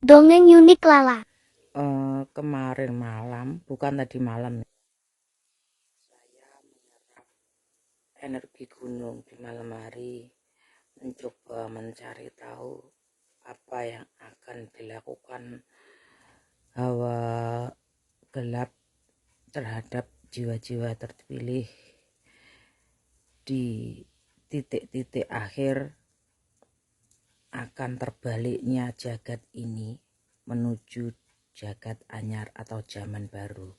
Dongeng unik Lala. Kemarin malam, bukan tadi malam, saya menyerap energi gunung di malam hari, mencoba mencari tahu apa yang akan dilakukan hawa gelap terhadap jiwa-jiwa terpilih di titik-titik akhir akan terbaliknya jagat ini menuju jagat anyar atau zaman baru.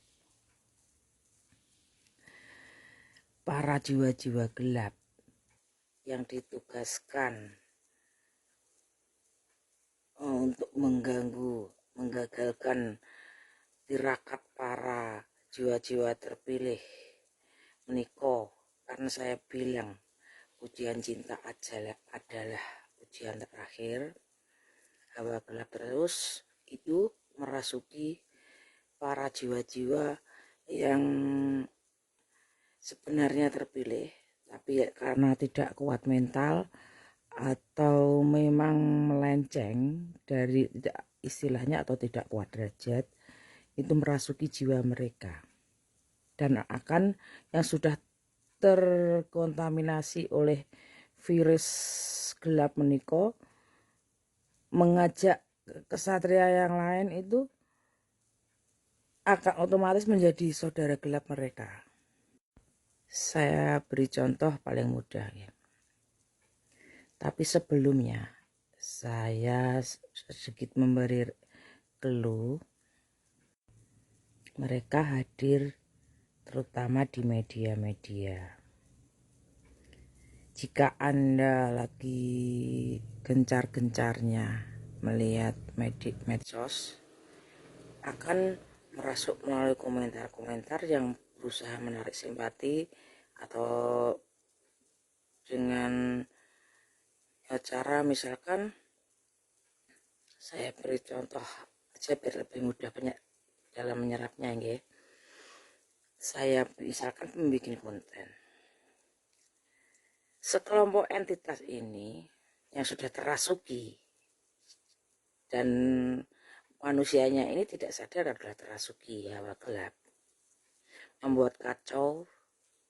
Para jiwa-jiwa gelap yang ditugaskan untuk mengganggu, menggagalkan tirakat para jiwa-jiwa terpilih menika, karena saya bilang ujian cinta adalah ujian terakhir. Hawa gelap terus itu merasuki para jiwa-jiwa yang sebenarnya terpilih, tapi karena tidak kuat mental atau memang melenceng dari istilahnya atau tidak kuat derajat, itu merasuki jiwa mereka dan akan yang sudah terkontaminasi oleh virus gelap meniko mengajak kesatria yang lain itu akan otomatis menjadi saudara gelap mereka. Saya beri contoh paling mudah ya. Tapi sebelumnya saya sedikit memberi clue. Mereka hadir terutama di media-media. Jika Anda lagi gencar-gencarnya melihat medsos, akan merasuk melalui komentar-komentar yang berusaha menarik simpati atau dengan cara misalkan, saya beri contoh aja biar lebih mudah banyak dalam menyerapnya ya. Saya misalkan membuat konten. Sekelompok entitas ini yang sudah terasuki dan manusianya ini tidak sadar adalah terasuki hawa gelap, membuat kacau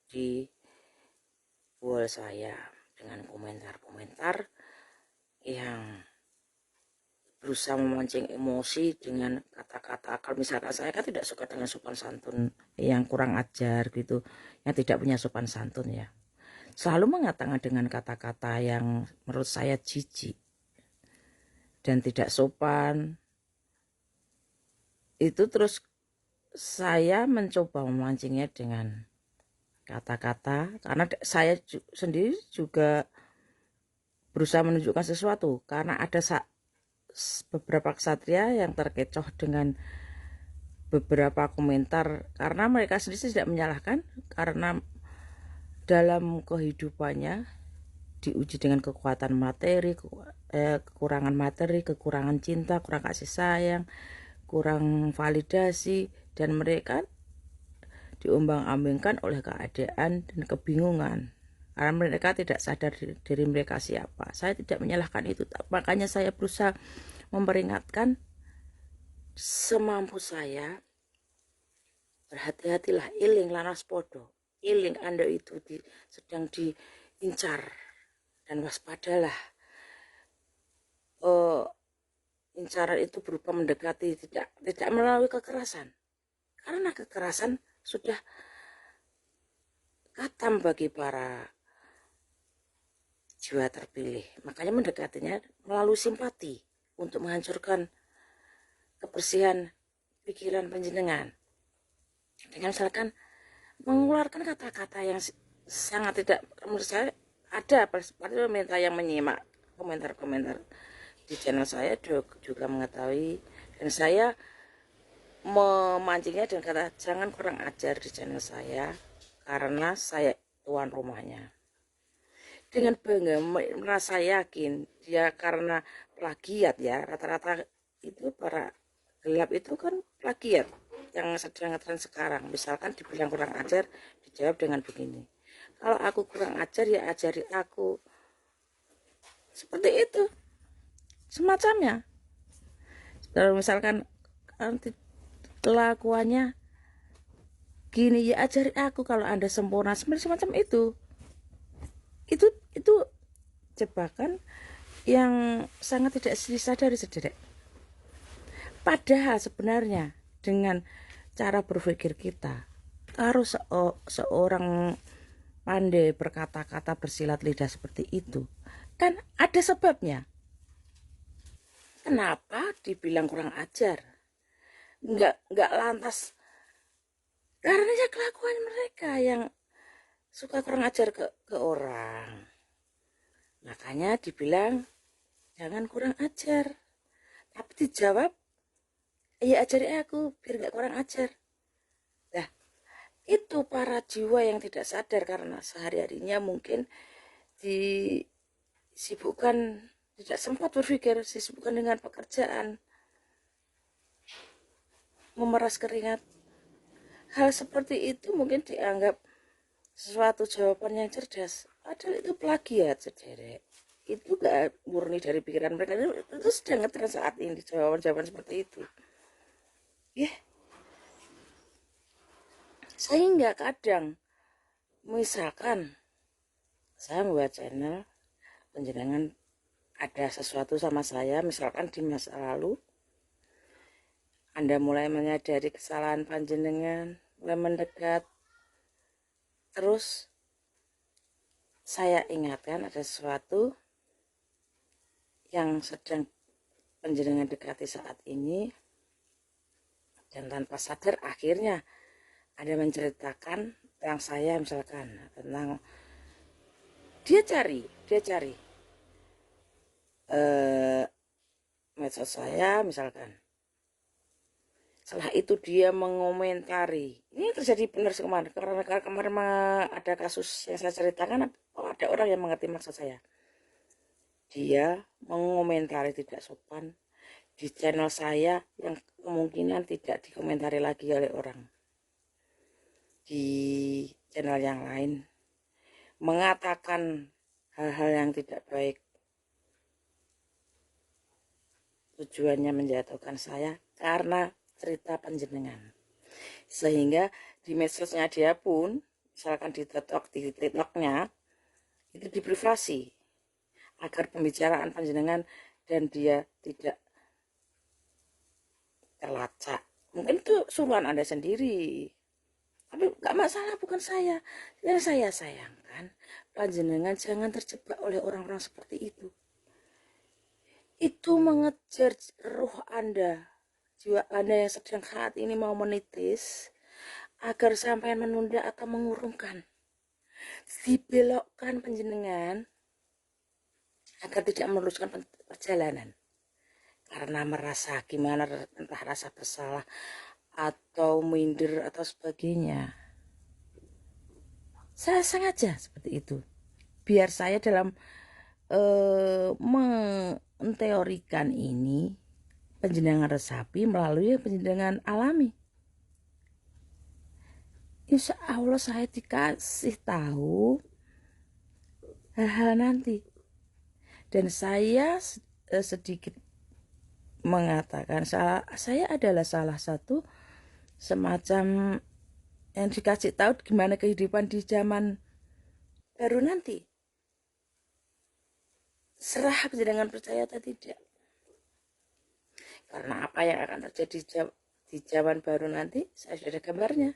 di wall saya dengan komentar-komentar yang berusaha memancing emosi dengan kata-kata. Kalau misalkan saya kan tidak suka dengan sopan santun yang kurang ajar gitu, yang tidak punya sopan santun ya, selalu mengatakan dengan kata-kata yang menurut saya jijik dan tidak sopan. Itu terus saya mencoba memancingnya dengan kata-kata, karena saya sendiri juga berusaha menunjukkan sesuatu, karena ada beberapa ksatria yang terkecoh dengan beberapa komentar, karena mereka sendiri tidak menyalahkan, karena dalam kehidupannya diuji dengan kekuatan materi, kekurangan materi, kekurangan cinta, kurang kasih sayang, kurang validasi, dan mereka diombang-ambingkan oleh keadaan dan kebingungan karena mereka tidak sadar diri mereka siapa. Saya tidak menyalahkan itu, makanya saya berusaha memperingatkan semampu saya, berhati-hatilah, iling lanas podo, iling Anda itu sedang diincar, dan waspadalah. Incaran itu berupa mendekati, tidak melalui kekerasan, karena kekerasan sudah katam bagi para jiwa terpilih. Makanya mendekatinya melalui simpati untuk menghancurkan kebersihan pikiran panjenengan, dengan misalkan mengeluarkan kata-kata yang sangat tidak, menurut saya ada minta yang menyimak komentar-komentar di channel saya juga mengetahui, dan saya memancingnya dengan kata jangan kurang ajar di channel saya, karena saya tuan rumahnya. Dengan bangga merasa yakin dia, karena plagiat ya, rata-rata itu para gelap itu kan plagiat yang sedang ngetren sekarang. Misalkan dibilang kurang ajar, dijawab dengan begini, kalau aku kurang ajar ya ajari aku, seperti itu semacamnya. Kalau misalkan nanti kelakuannya gini, ya ajari aku kalau Anda sempurna, semacam itu. Itu jebakan yang sangat tidak disadari, saudara. Padahal sebenarnya dengan cara berpikir kita, harus seorang pandai berkata-kata bersilat lidah seperti itu, kan ada sebabnya. Kenapa dibilang kurang ajar? Enggak lantas karena ya kelakuan mereka yang suka kurang ajar ke orang. Makanya dibilang jangan kurang ajar. Tapi dijawab, ya ajari aku biar gak kurang ajar. Nah, itu para jiwa yang tidak sadar karena sehari-harinya mungkin disibukkan, tidak sempat berpikir, disibukkan dengan pekerjaan, memeras keringat. Hal seperti itu mungkin dianggap sesuatu jawaban yang cerdas, padahal itu plagiat, saudara. Itu gak murni dari pikiran mereka. Itu sedang ngetren saat ini jawaban-jawaban seperti itu, ya. Sehingga kadang misalkan saya membuat channel, penjenengan ada sesuatu sama saya, misalkan di masa lalu Anda mulai menyadari kesalahan panjenengan, mulai mendekat, terus saya ingatkan ada sesuatu yang sedang panjenengan dekati saat ini, dan tanpa sadar akhirnya Anda menceritakan tentang saya, misalkan tentang dia cari medsos saya misalkan. Setelah itu dia mengomentari, ini terjadi benar kemarin, karena kemarin ada kasus yang saya ceritakan, ada orang yang mengerti maksud saya. Dia mengomentari tidak sopan di channel saya yang kemungkinan tidak dikomentari lagi oleh orang di channel yang lain, mengatakan hal-hal yang tidak baik, tujuannya menjatuhkan saya karena cerita panjenengan. Sehingga di medsosnya dia pun, misalkan di TikToknya itu diprivasi agar pembicaraan panjenengan dan dia tidak terlacak. Mungkin itu suruhan Anda sendiri, tapi gak masalah, bukan saya. Yang saya sayangkan, panjenengan jangan terjebak oleh orang-orang seperti itu. Itu mengejar ruh Anda, jiwa Anda yang sedang saat ini mau menitis, agar sampai menunda atau mengurungkan, dibelokkan panjenengan agar tidak meneruskan perjalanan karena merasa gimana, entah rasa bersalah atau minder atau sebagainya. Saya sengaja seperti itu biar saya dalam menteorikan ini penjenengan resapi melalui penjenengan alami. Insya Allah saya dikasih tahu hal-hal nanti, dan saya sedikit mengatakan saya adalah salah satu semacam yang dikasih tahu gimana kehidupan di zaman baru nanti. Serah dengan percaya atau tidak, karena apa yang akan terjadi di zaman baru nanti saya sudah ada gambarnya.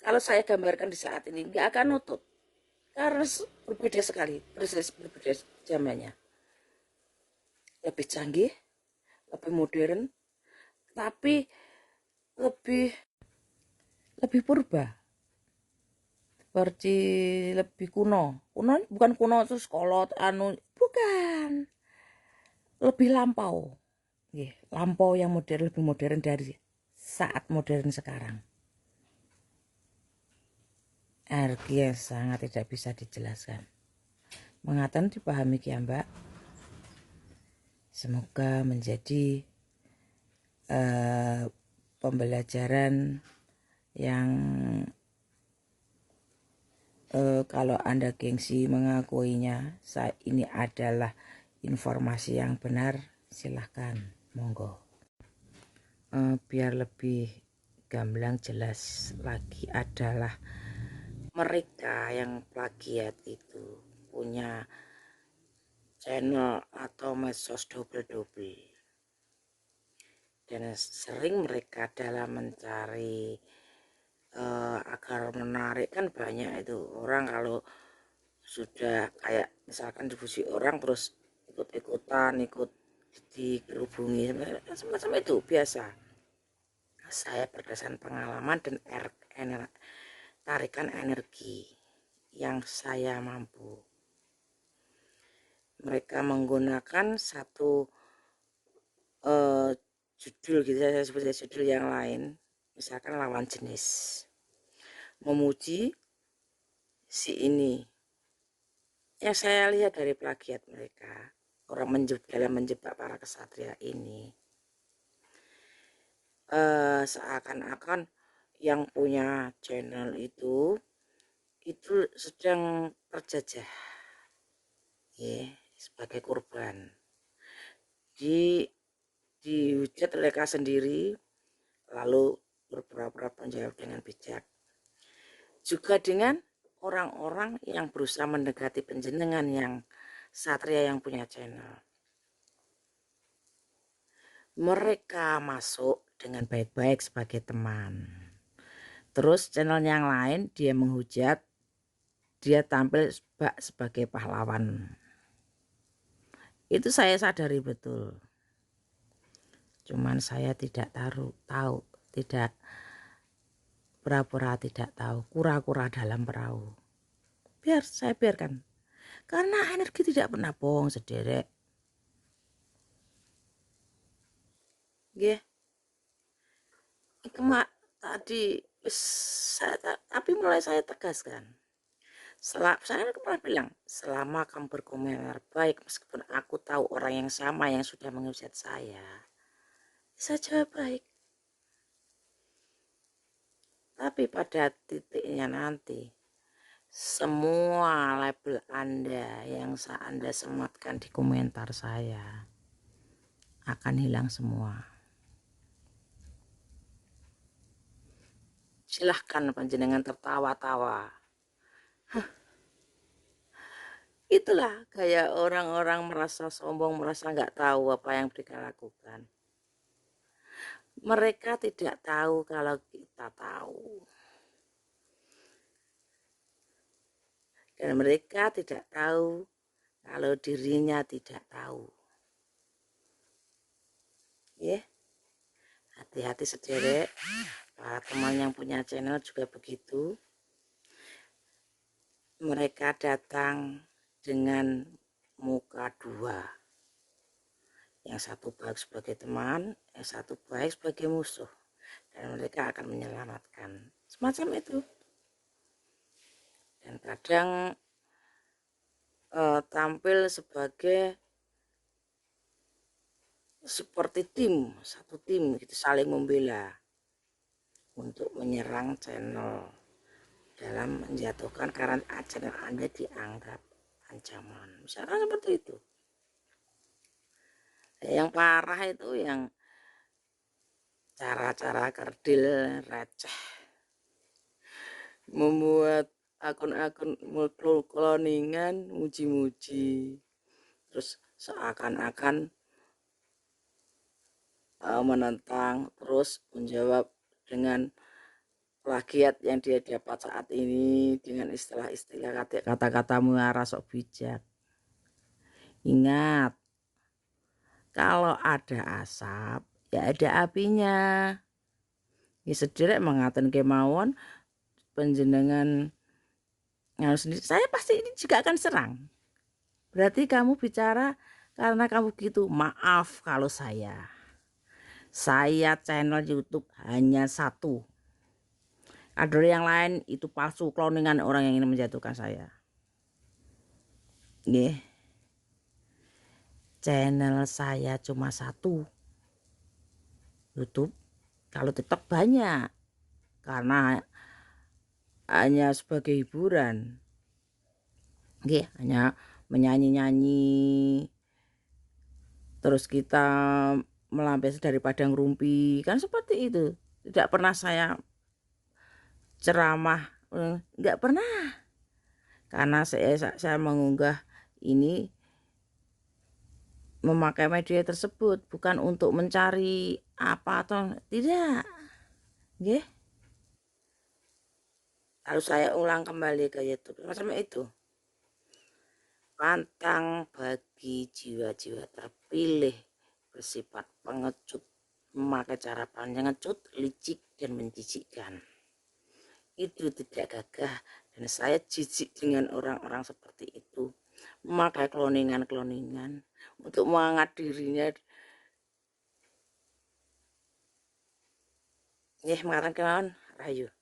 Kalau saya gambarkan di saat ini nggak akan nutup, karena berbeda sekali, berbeda zamannya, lebih canggih, lebih modern, tapi lebih purba, seperti lebih kuno bukan kuno terus kolot bukan, lebih lampau, lampau yang modern, lebih modern dari saat modern sekarang. Arti yang sangat tidak bisa dijelaskan. Mengatakan dipahami ya Mbak. Semoga menjadi pembelajaran yang kalau Anda gengsi mengakuinya, ini adalah informasi yang benar, silahkan, monggo. biar lebih gamblang jelas lagi adalah mereka yang plagiat itu punya channel atau medsos double-double, dan sering mereka dalam mencari agar menarik. Kan banyak itu orang kalau sudah kayak misalkan dipuji orang terus ikut-ikutan, ikut dikerubungi semacam itu biasa. Saya berdasarkan pengalaman dan tarikan energi yang saya mampu. Mereka menggunakan satu judul gitu, saya sebut judul yang lain, misalkan lawan jenis, memuji si ini. Yang saya lihat dari plagiat mereka, orang dalam menjebak para kesatria ini, seakan-akan yang punya channel itu sedang terjajah, ya, sebagai korban, dihujat mereka sendiri, lalu berpura-pura menjawab dengan bijak. Juga dengan orang-orang yang berusaha mendekati penjenengan yang satria yang punya channel. Mereka masuk dengan baik-baik sebagai teman. Terus channel yang lain dia menghujat, dia tampil sebagai pahlawan. Itu saya sadari betul. Cuman saya tidak tahu, tidak pura-pura tidak tahu, kura-kura dalam perahu. Saya biarkan. Karena energi tidak pernah bohong, sederek. Nggih. Tadi tapi mulai saya tegaskan. Saya pernah bilang, selama kamu berkomentar baik, meskipun aku tahu orang yang sama yang sudah menghujat saya jawab baik. Tapi pada titiknya nanti, semua label Anda yang Anda sematkan di komentar saya akan hilang semua. Silahkan panjenengan tertawa-tawa. Itulah kayak orang-orang merasa sombong, merasa nggak tahu apa yang mereka lakukan. Mereka tidak tahu kalau kita tahu. Dan mereka tidak tahu kalau dirinya tidak tahu. Ya, hati-hati sederek. Para teman yang punya channel juga begitu. Mereka datang dengan muka dua. Yang satu baik sebagai teman, yang satu baik sebagai musuh. Dan mereka akan menyelamatkan. Semacam itu. Dan kadang tampil sebagai seperti satu tim gitu, saling membela untuk menyerang channel dalam menjatuhkan karena channel Anda dianggap ancaman, misalkan seperti itu. Yang parah itu yang cara-cara kerdil receh, membuat akun-akun cloningan, muji-muji, terus seakan-akan menentang, terus menjawab dengan plagiat yang dia dapat saat ini dengan istilah-istilah kata-kata muara sok bijak. Ingat, kalau ada asap ya ada apinya. Ya sederek mengaten kemauan penjenengan sendiri, saya pasti ini juga akan serang. Berarti kamu bicara karena kamu gitu. Maaf kalau saya channel YouTube hanya satu. Ada yang lain itu palsu, cloningan orang yang ingin menjatuhkan saya. Nggih. Channel saya cuma satu. YouTube. Kalau TikTok banyak. Karena hanya sebagai hiburan. Nggih, hanya menyanyi-nyanyi. Terus kita melampiaskan dari padang rumpi, kan seperti itu. Tidak pernah saya ceramah, nggak pernah, karena saya mengunggah ini memakai media tersebut bukan untuk mencari apa atau tidak, nggih. Lalu saya ulang kembali ke YouTube macam itu. Pantang bagi jiwa-jiwa terpilih bersifat pengecut, memakai cara pengecut, licik dan menjijikkan. Itu tidak gagah, dan saya jijik dengan orang-orang seperti itu, memakai kloningan-kloningan untuk mengangkat dirinya. Nggih, mengatakan kemawon rahayu.